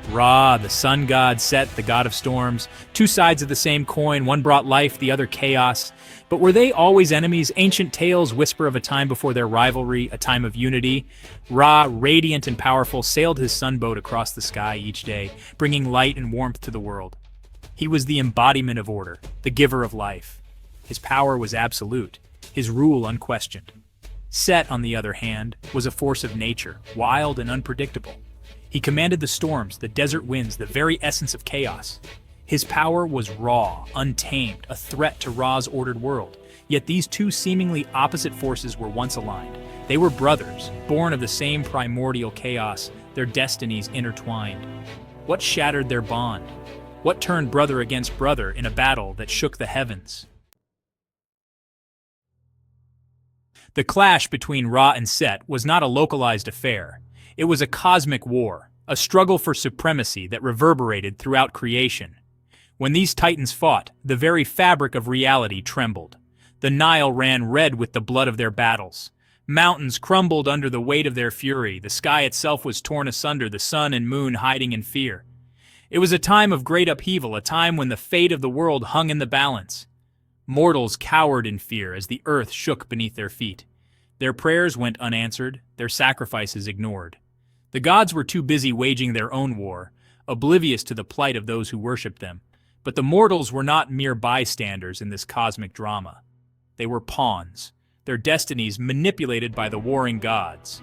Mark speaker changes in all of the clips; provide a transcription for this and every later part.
Speaker 1: Ra, the sun god, Set, the god of storms, two sides of the same coin, one brought life, the other chaos. But were they always enemies? Ancient tales whisper of a time before their rivalry, a time of unity. Ra, radiant and powerful, sailed his sunboat across the sky each day, bringing light and warmth to the world. He was the embodiment of order, the giver of life. His power was absolute, his rule unquestioned. Set, on the other hand, was a force of nature, wild and unpredictable. He commanded the storms, the desert winds, the very essence of chaos. His power was raw, untamed, a threat to Ra's ordered world. Yet these two seemingly opposite forces were once aligned. They were brothers, born of the same primordial chaos, their destinies intertwined. What shattered their bond? What turned brother against brother in a battle that shook the heavens? The clash between Ra and Set was not a localized affair. It was a cosmic war, a struggle for supremacy that reverberated throughout creation. When these titans fought, the very fabric of reality trembled. The Nile ran red with the blood of their battles. Mountains crumbled under the weight of their fury. The sky itself was torn asunder, the sun and moon hiding in fear. It was a time of great upheaval, a time when the fate of the world hung in the balance. Mortals cowered in fear as the earth shook beneath their feet. Their prayers went unanswered, their sacrifices ignored. The gods were too busy waging their own war, oblivious to the plight of those who worshipped them. But the mortals were not mere bystanders in this cosmic drama. They were pawns, their destinies manipulated by the warring gods.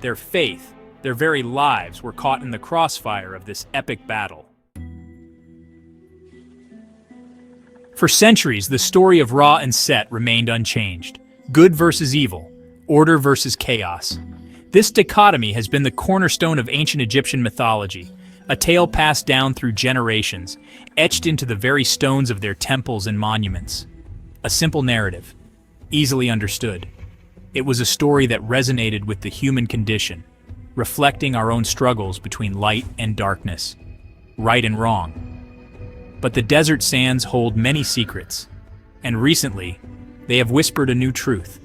Speaker 1: Their faith, their very lives were caught in the crossfire of this epic battle. For centuries, the story of Ra and Set remained unchanged. Good versus evil, order versus chaos. This dichotomy has been the cornerstone of ancient Egyptian mythology, a tale passed down through generations, etched into the very stones of their temples and monuments. A simple narrative, easily understood. It was a story that resonated with the human condition, reflecting our own struggles between light and darkness, right and wrong. But the desert sands hold many secrets, and recently, they have whispered a new truth.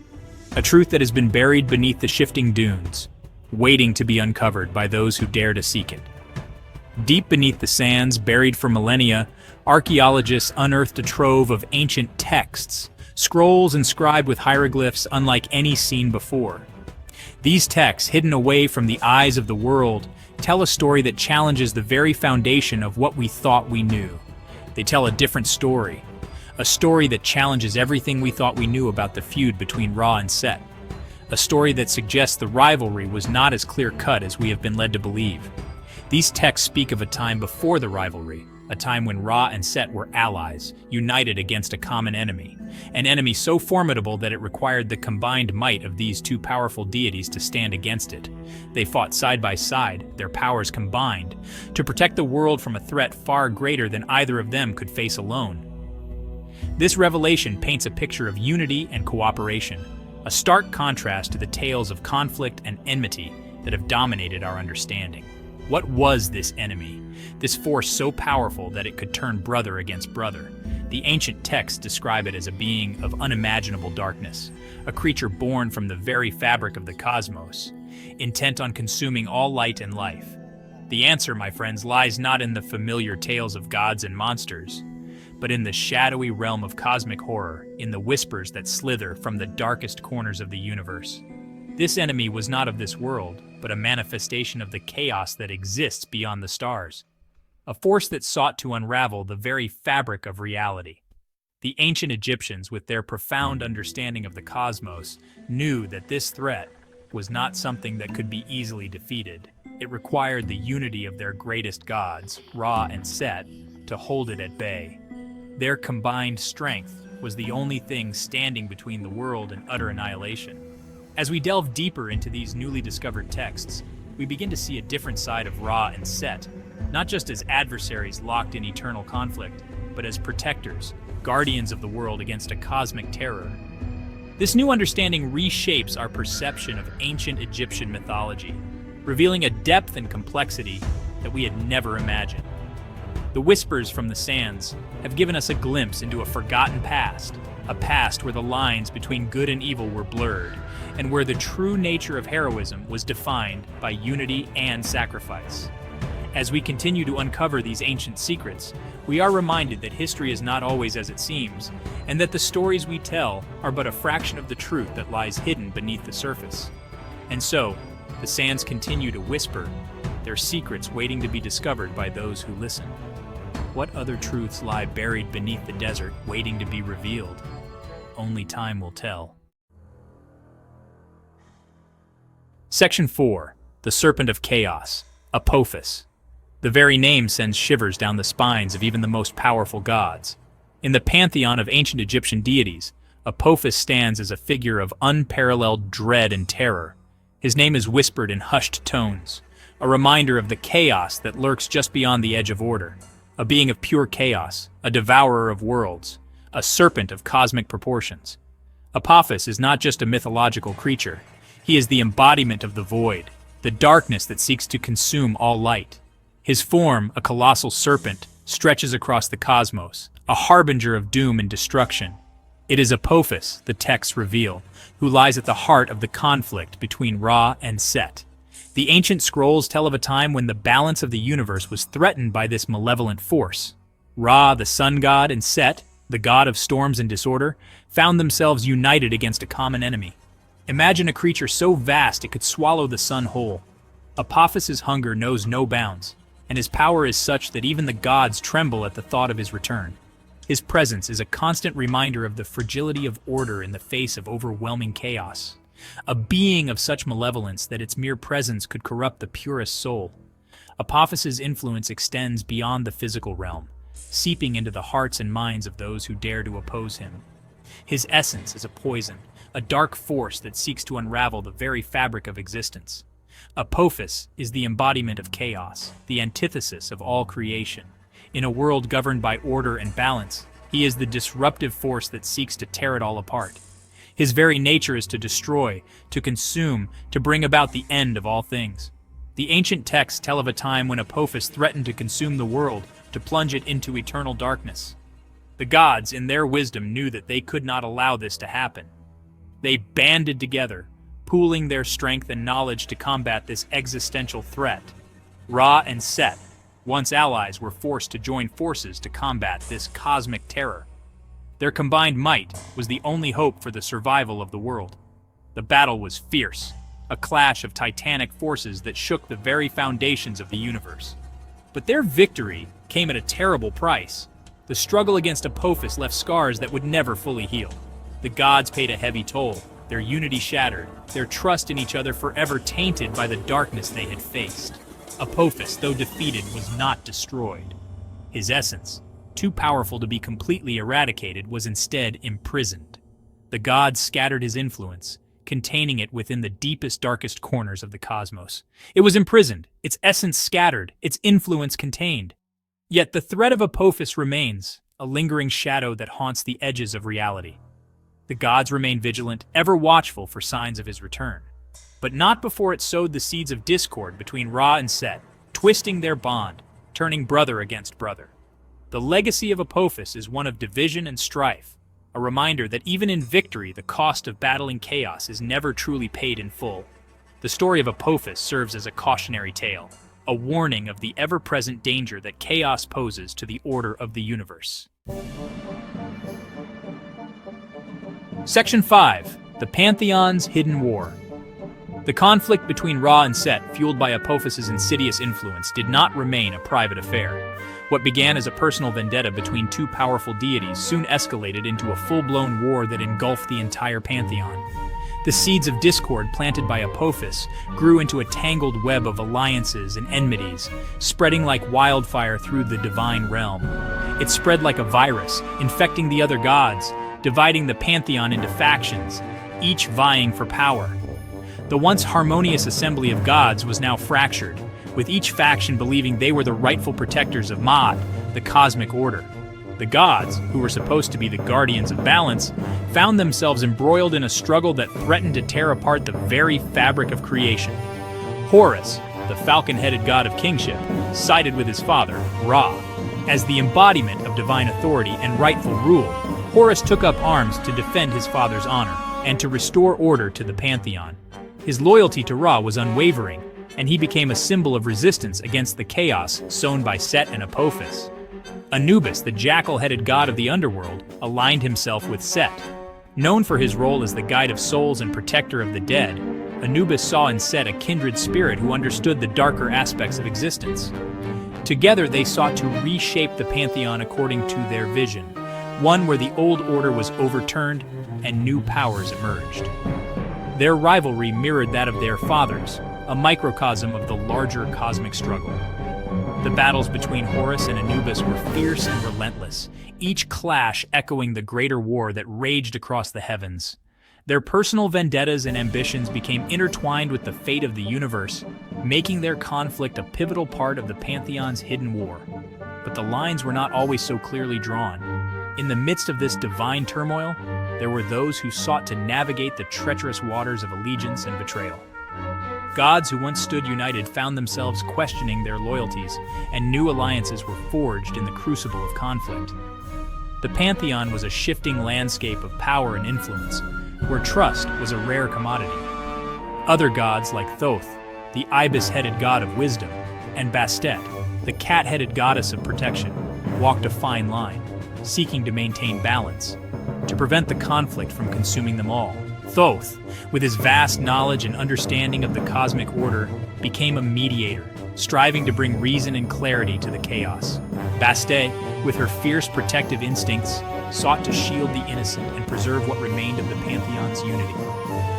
Speaker 1: A truth that has been buried beneath the shifting dunes, waiting to be uncovered by those who dare to seek it. Deep beneath the sands, buried for millennia, archaeologists unearthed a trove of ancient texts, scrolls inscribed with hieroglyphs unlike any seen before. These texts, hidden away from the eyes of the world, tell a story that challenges the very foundation of what we thought we knew. They tell a different story, a story that challenges everything we thought we knew about the feud between Ra and Set. A story that suggests the rivalry was not as clear-cut as we have been led to believe. These texts speak of a time before the rivalry, a time when Ra and Set were allies, united against a common enemy, an enemy so formidable that it required the combined might of these two powerful deities to stand against it. They fought side by side, their powers combined, to protect the world from a threat far greater than either of them could face alone. This revelation paints a picture of unity and cooperation, a stark contrast to the tales of conflict and enmity that have dominated our understanding. What was this enemy? This force so powerful that it could turn brother against brother? The ancient texts describe it as a being of unimaginable darkness, a creature born from the very fabric of the cosmos, intent on consuming all light and life. The answer, my friends, lies not in the familiar tales of gods and monsters, but in the shadowy realm of cosmic horror, in the whispers that slither from the darkest corners of the universe. This enemy was not of this world, but a manifestation of the chaos that exists beyond the stars, a force that sought to unravel the very fabric of reality. The ancient Egyptians, with their profound understanding of the cosmos, knew that this threat was not something that could be easily defeated. It required the unity of their greatest gods, Ra and Set, to hold it at bay. Their combined strength was the only thing standing between the world and utter annihilation. As we delve deeper into these newly discovered texts, we begin to see a different side of Ra and Set, not just as adversaries locked in eternal conflict, but as protectors, guardians of the world against a cosmic terror. This new understanding reshapes our perception of ancient Egyptian mythology, revealing a depth and complexity that we had never imagined. The whispers from the sands have given us a glimpse into a forgotten past, a past where the lines between good and evil were blurred, and where the true nature of heroism was defined by unity and sacrifice. As we continue to uncover these ancient secrets, we are reminded that history is not always as it seems, and that the stories we tell are but a fraction of the truth that lies hidden beneath the surface. And so, the sands continue to whisper, their secrets waiting to be discovered by those who listen. What other truths lie buried beneath the desert, waiting to be revealed? Only time will tell. Section 4. The Serpent of Chaos, Apophis. The very name sends shivers down the spines of even the most powerful gods. In the pantheon of ancient Egyptian deities, Apophis stands as a figure of unparalleled dread and terror. His name is whispered in hushed tones, a reminder of the chaos that lurks just beyond the edge of order. A being of pure chaos, a devourer of worlds, a serpent of cosmic proportions. Apophis is not just a mythological creature. He is the embodiment of the void, the darkness that seeks to consume all light. His form, a colossal serpent, stretches across the cosmos, a harbinger of doom and destruction. It is Apophis, the texts reveal, who lies at the heart of the conflict between Ra and Set. The ancient scrolls tell of a time when the balance of the universe was threatened by this malevolent force. Ra, the sun god, and Set, the god of storms and disorder, found themselves united against a common enemy. Imagine a creature so vast it could swallow the sun whole. Apophis's hunger knows no bounds, and his power is such that even the gods tremble at the thought of his return. His presence is a constant reminder of the fragility of order in the face of overwhelming chaos. A being of such malevolence that its mere presence could corrupt the purest soul. Apophis's influence extends beyond the physical realm, seeping into the hearts and minds of those who dare to oppose him. His essence is a poison, a dark force that seeks to unravel the very fabric of existence. Apophis is the embodiment of chaos, the antithesis of all creation. In a world governed by order and balance, he is the disruptive force that seeks to tear it all apart. His very nature is to destroy, to consume, to bring about the end of all things. The ancient texts tell of a time when Apophis threatened to consume the world, to plunge it into eternal darkness. The gods, in their wisdom, knew that they could not allow this to happen. They banded together, pooling their strength and knowledge to combat this existential threat. Ra and Set, once allies, were forced to join forces to combat this cosmic terror. Their combined might was the only hope for the survival of the world. The battle was fierce, a clash of titanic forces that shook the very foundations of the universe. But their victory came at a terrible price. The struggle against Apophis left scars that would never fully heal. The gods paid a heavy toll, their unity shattered, their trust in each other forever tainted by the darkness they had faced. Apophis, though defeated, was not destroyed. His essence, too powerful to be completely eradicated, was instead imprisoned. The gods scattered his influence, containing it within the deepest, darkest corners of the cosmos. It was imprisoned, its essence scattered, its influence contained. Yet the threat of Apophis remains, a lingering shadow that haunts the edges of reality. The gods remain vigilant, ever watchful for signs of his return. But not before it sowed the seeds of discord between Ra and Set, twisting their bond, turning brother against brother. The legacy of Apophis is one of division and strife, a reminder that even in victory, the cost of battling chaos is never truly paid in full. The story of Apophis serves as a cautionary tale, a warning of the ever-present danger that chaos poses to the order of the universe. Section 5. The Pantheon's Hidden War. The conflict between Ra and Set, fueled by Apophis's insidious influence, did not remain a private affair. What began as a personal vendetta between two powerful deities soon escalated into a full-blown war that engulfed the entire pantheon. The seeds of discord planted by Apophis grew into a tangled web of alliances and enmities, spreading like wildfire through the divine realm. It spread like a virus, infecting the other gods, dividing the pantheon into factions, each vying for power. The once harmonious assembly of gods was now fractured, with each faction believing they were the rightful protectors of Ma'at, the cosmic order. The gods, who were supposed to be the guardians of balance, found themselves embroiled in a struggle that threatened to tear apart the very fabric of creation. Horus, the falcon-headed god of kingship, sided with his father, Ra. As the embodiment of divine authority and rightful rule, Horus took up arms to defend his father's honor and to restore order to the pantheon. His loyalty to Ra was unwavering, and he became a symbol of resistance against the chaos sown by Set and Apophis. Anubis, the jackal-headed god of the underworld, aligned himself with Set. Known for his role as the guide of souls and protector of the dead, Anubis saw in Set a kindred spirit who understood the darker aspects of existence. Together they sought to reshape the pantheon according to their vision, one where the old order was overturned and new powers emerged. Their rivalry mirrored that of their fathers, a microcosm of the larger cosmic struggle. The battles between Horus and Anubis were fierce and relentless, each clash echoing the greater war that raged across the heavens. Their personal vendettas and ambitions became intertwined with the fate of the universe, making their conflict a pivotal part of the pantheon's hidden war. But the lines were not always so clearly drawn. In the midst of this divine turmoil, there were those who sought to navigate the treacherous waters of allegiance and betrayal. Gods who once stood united found themselves questioning their loyalties, and new alliances were forged in the crucible of conflict. The pantheon was a shifting landscape of power and influence, where trust was a rare commodity. Other gods like Thoth, the ibis-headed god of wisdom, and Bastet, the cat-headed goddess of protection, walked a fine line, seeking to maintain balance, to prevent the conflict from consuming them all. Thoth, with his vast knowledge and understanding of the cosmic order, became a mediator, striving to bring reason and clarity to the chaos. Bastet, with her fierce protective instincts, sought to shield the innocent and preserve what remained of the pantheon's unity.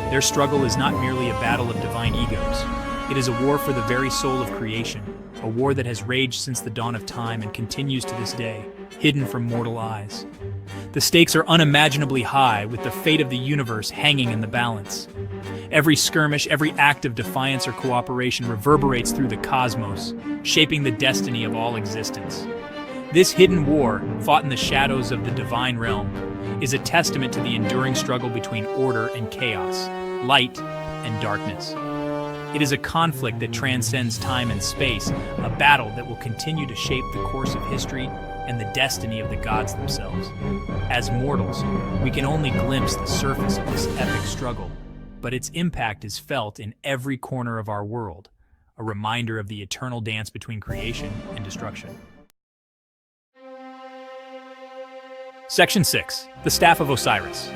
Speaker 1: Their struggle is not merely a battle of divine egos. It is a war for the very soul of creation, a war that has raged since the dawn of time and continues to this day, hidden from mortal eyes. The stakes are unimaginably high, with the fate of the universe hanging in the balance. Every skirmish, every act of defiance or cooperation reverberates through the cosmos, shaping the destiny of all existence. This hidden war, fought in the shadows of the divine realm, is a testament to the enduring struggle between order and chaos, light and darkness. It is a conflict that transcends time and space, a battle that will continue to shape the course of history and the destiny of the gods themselves. As mortals, we can only glimpse the surface of this epic struggle, but its impact is felt in every corner of our world, a reminder of the eternal dance between creation and destruction. Section 6. The Staff of Osiris.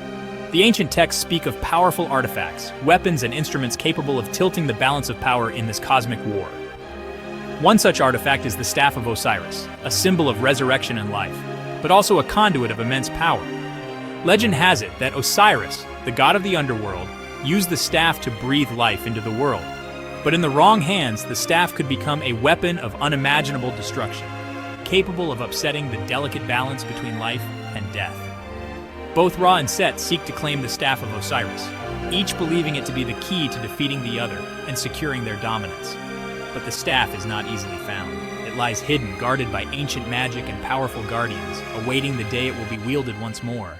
Speaker 1: The ancient texts speak of powerful artifacts, weapons, and instruments capable of tilting the balance of power in this cosmic war. One such artifact is the Staff of Osiris, a symbol of resurrection and life, but also a conduit of immense power. Legend has it that Osiris, the god of the underworld, used the staff to breathe life into the world. But in the wrong hands, the staff could become a weapon of unimaginable destruction, capable of upsetting the delicate balance between life and death. Both Ra and Set seek to claim the Staff of Osiris, each believing it to be the key to defeating the other and securing their dominance. But the staff is not easily found. It lies hidden, guarded by ancient magic and powerful guardians, awaiting the day it will be wielded once more.